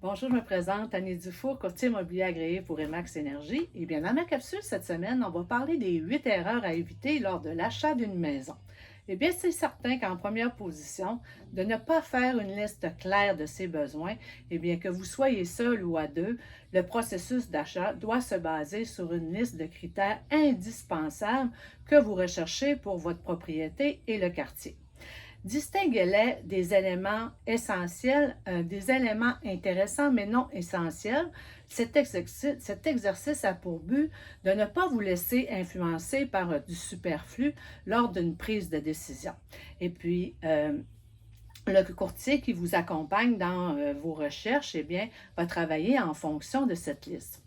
Bonjour, je me présente, Annie Dufour, courtier immobilier agréé pour Remax Énergie. Eh bien, dans ma capsule cette semaine, on va parler des 8 erreurs à éviter lors de l'achat d'une maison. Eh bien, c'est certain qu'en première position, de ne pas faire une liste claire de ses besoins. Eh bien, que vous soyez seul ou à deux, le processus d'achat doit se baser sur une liste de critères indispensables que vous recherchez pour votre propriété et le quartier. Distinguez-les des éléments essentiels, des éléments intéressants mais non essentiels. Cet exercice a pour but de ne pas vous laisser influencer par du superflu lors d'une prise de décision. Et puis, le courtier qui vous accompagne dans vos recherches, eh bien, va travailler en fonction de cette liste.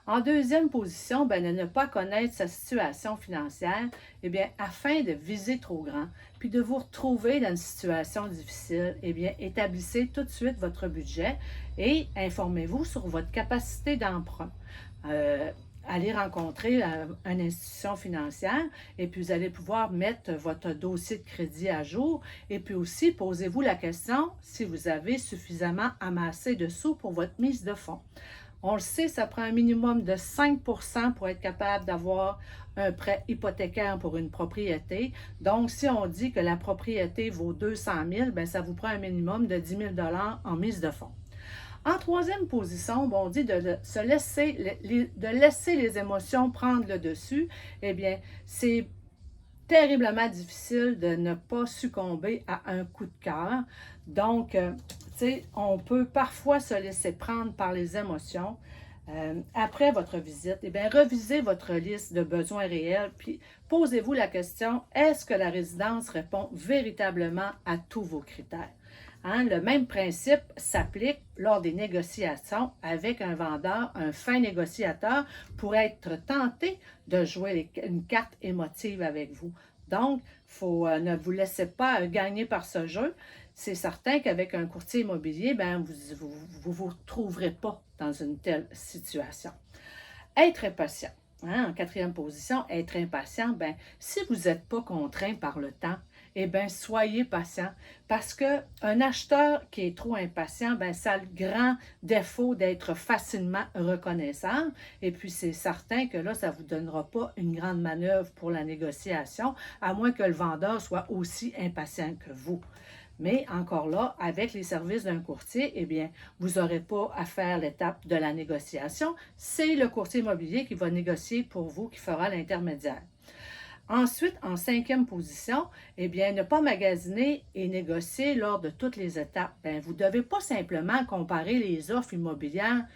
En deuxième position, de ne pas connaître sa situation financière, eh bien, afin de viser trop grand, puis de vous retrouver dans une situation difficile, eh bien, établissez tout de suite votre budget et informez-vous sur votre capacité d'emprunt. Euh, Allez rencontrer une institution financière et puis vous allez pouvoir mettre votre dossier de crédit à jour et puis aussi posez-vous la question si vous avez suffisamment amassé de sous pour votre mise de fonds. On le sait, ça prend un minimum de 5% pour être capable d'avoir un prêt hypothécaire pour une propriété. Donc, si on dit que la propriété vaut 200 000, bien, ça vous prend un minimum de 10 000 en mise de fonds. En troisième position, on dit de laisser les émotions prendre le dessus. Eh bien, c'est terriblement difficile de ne pas succomber à un coup de cœur. Donc, tu sais, on peut parfois se laisser prendre par les émotions. Après votre visite, eh bien, revisez votre liste de besoins réels, puis posez-vous la question, est-ce que la résidence répond véritablement à tous vos critères? Hein, le même principe s'applique lors des négociations avec un vendeur, un fin négociateur pourrait être tenté de jouer une carte émotive avec vous. Donc, ne vous laissez pas gagner par ce jeu. C'est certain qu'avec un courtier immobilier, vous retrouverez pas dans une telle situation. Être impatient. Hein, en quatrième position, être impatient, si vous n'êtes pas contraint par le temps, eh bien, soyez patient parce qu'un acheteur qui est trop impatient, ça a le grand défaut d'être facilement reconnaissable. Et puis, c'est certain que là, ça ne vous donnera pas une grande manœuvre pour la négociation, à moins que le vendeur soit aussi impatient que vous. Mais encore là, avec les services d'un courtier, eh bien, vous n'aurez pas à faire l'étape de la négociation. C'est le courtier immobilier qui va négocier pour vous, qui fera l'intermédiaire. Ensuite, en cinquième position, eh bien, ne pas magasiner et négocier lors de toutes les étapes. Vous ne devez pas simplement comparer les offres immobilières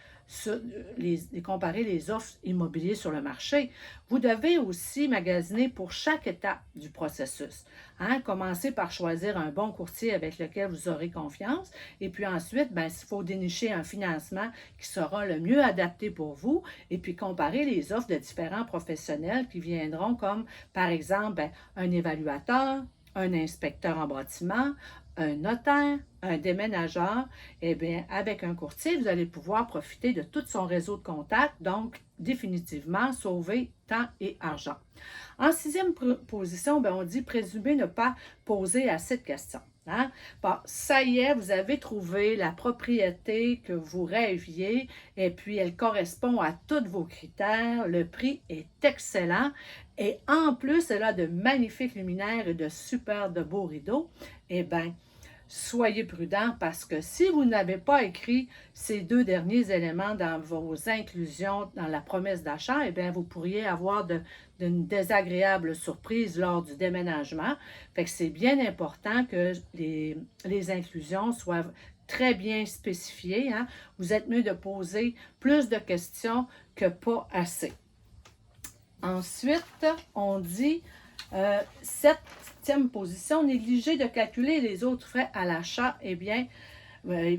comparer les offres immobilières sur le marché. Vous devez aussi magasiner pour chaque étape du processus. Hein? Commencez par choisir un bon courtier avec lequel vous aurez confiance et puis ensuite, il faut dénicher un financement qui sera le mieux adapté pour vous et puis comparer les offres de différents professionnels qui viendront comme, par exemple, un évaluateur, un inspecteur en bâtiment, un notaire, un déménageur, eh bien, avec un courtier, vous allez pouvoir profiter de tout son réseau de contacts, donc définitivement sauver temps et argent. En sixième position, on dit présumer ne pas poser assez de questions. Hein? Bon, ça y est, vous avez trouvé la propriété que vous rêviez et puis elle correspond à tous vos critères. Le prix est excellent et en plus, elle a de magnifiques luminaires et de super de beaux rideaux. Eh bien, soyez prudent parce que si vous n'avez pas écrit ces deux derniers éléments dans vos inclusions dans la promesse d'achat, eh bien, vous pourriez avoir d'une désagréable surprise lors du déménagement. Fait que c'est bien important que les inclusions soient très bien spécifiées. Hein. Vous êtes mieux de poser plus de questions que pas assez. Ensuite, on dit septième position, négliger de calculer les autres frais à l'achat. Eh bien,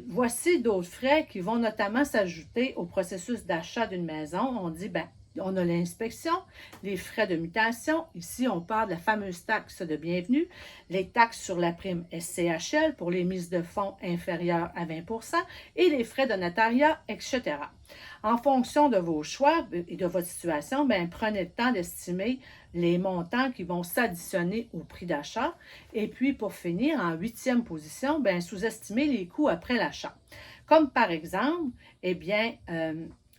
voici d'autres frais qui vont notamment s'ajouter au processus d'achat d'une maison. On dit, on a l'inspection, les frais de mutation. Ici, on parle de la fameuse taxe de bienvenue, les taxes sur la prime SCHL pour les mises de fonds inférieures à 20 et les frais de notariat, etc. En fonction de vos choix et de votre situation, prenez le temps d'estimer les montants qui vont s'additionner au prix d'achat. Et puis, pour finir, en huitième position, sous-estimer les coûts après l'achat. Comme par exemple, eh bien,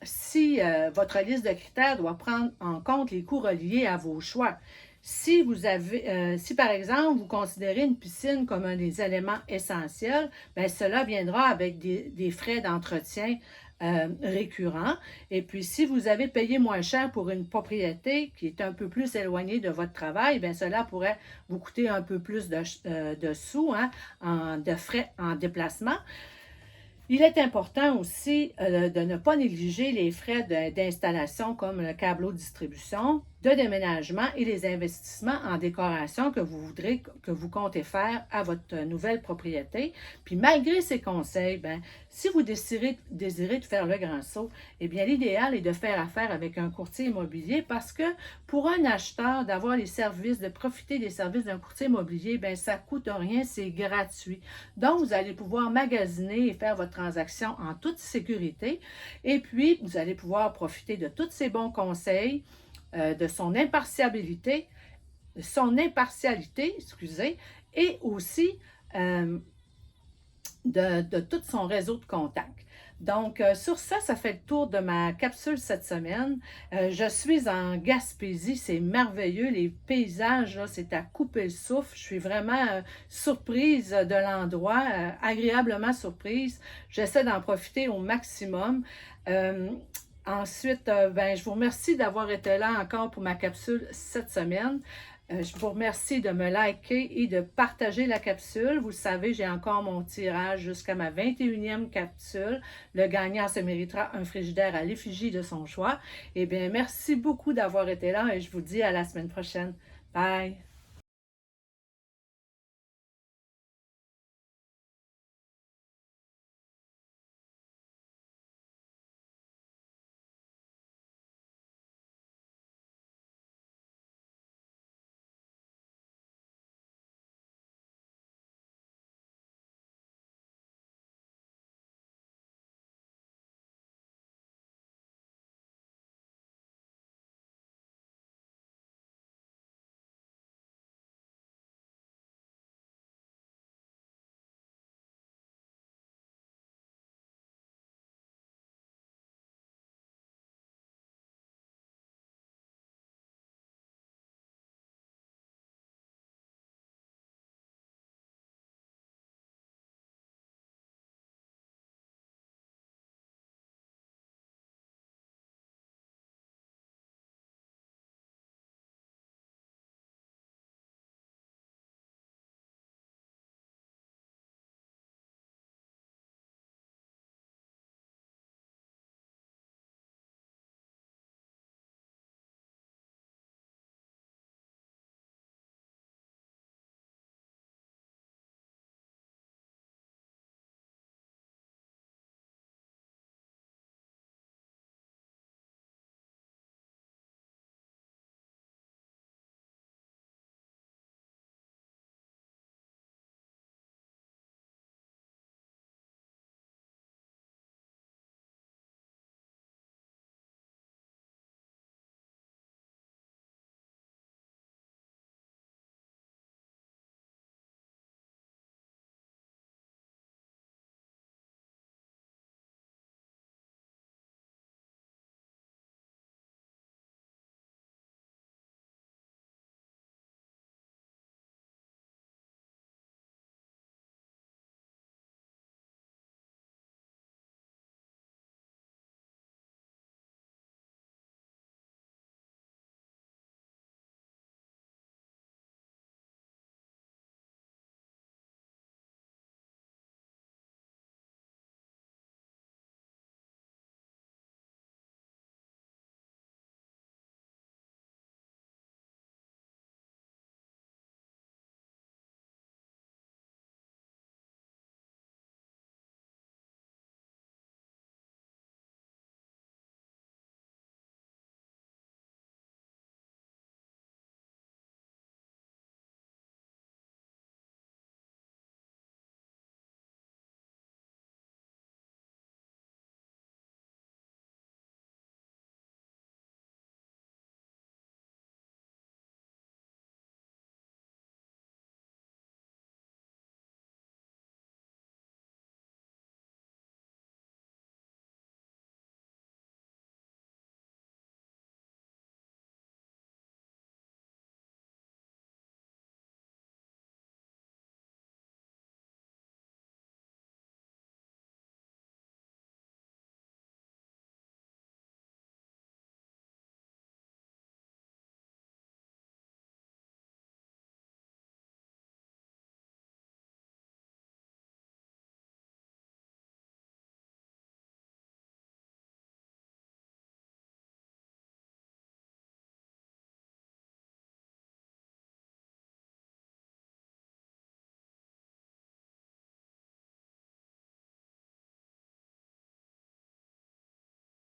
si votre liste de critères doit prendre en compte les coûts reliés à vos choix. Si par exemple, vous considérez une piscine comme un des éléments essentiels, bien, cela viendra avec des frais d'entretien récurrents. Et puis, si vous avez payé moins cher pour une propriété qui est un peu plus éloignée de votre travail, bien, cela pourrait vous coûter un peu plus de sous, hein, de frais en déplacement. Il est important aussi de ne pas négliger les frais d'installation comme le câbleau de distribution, de déménagement et les investissements en décoration que vous comptez faire à votre nouvelle propriété. Puis malgré ces conseils, ben, si vous désirez de faire le grand saut, eh bien l'idéal est de faire affaire avec un courtier immobilier parce que pour un acheteur, d'avoir les services, de profiter des services d'un courtier immobilier, ben ça ne coûte rien, c'est gratuit. Donc, vous allez pouvoir magasiner et faire votre transaction en toute sécurité. Et puis, vous allez pouvoir profiter de tous ces bons conseils, de excusez, et aussi de tout son réseau de contacts. Donc, sur ça, ça fait le tour de ma capsule cette semaine. Je suis en Gaspésie, c'est merveilleux. Les paysages, c'est à couper le souffle. Je suis vraiment surprise de l'endroit, agréablement surprise. J'essaie d'en profiter au maximum. Ensuite, ben, je vous remercie d'avoir été là encore pour ma capsule cette semaine. Je vous remercie de me liker et de partager la capsule. Vous le savez, j'ai encore mon tirage jusqu'à ma 21e capsule. Le gagnant se méritera un frigidaire à l'effigie de son choix. Eh bien, merci beaucoup d'avoir été là et je vous dis à la semaine prochaine. Bye!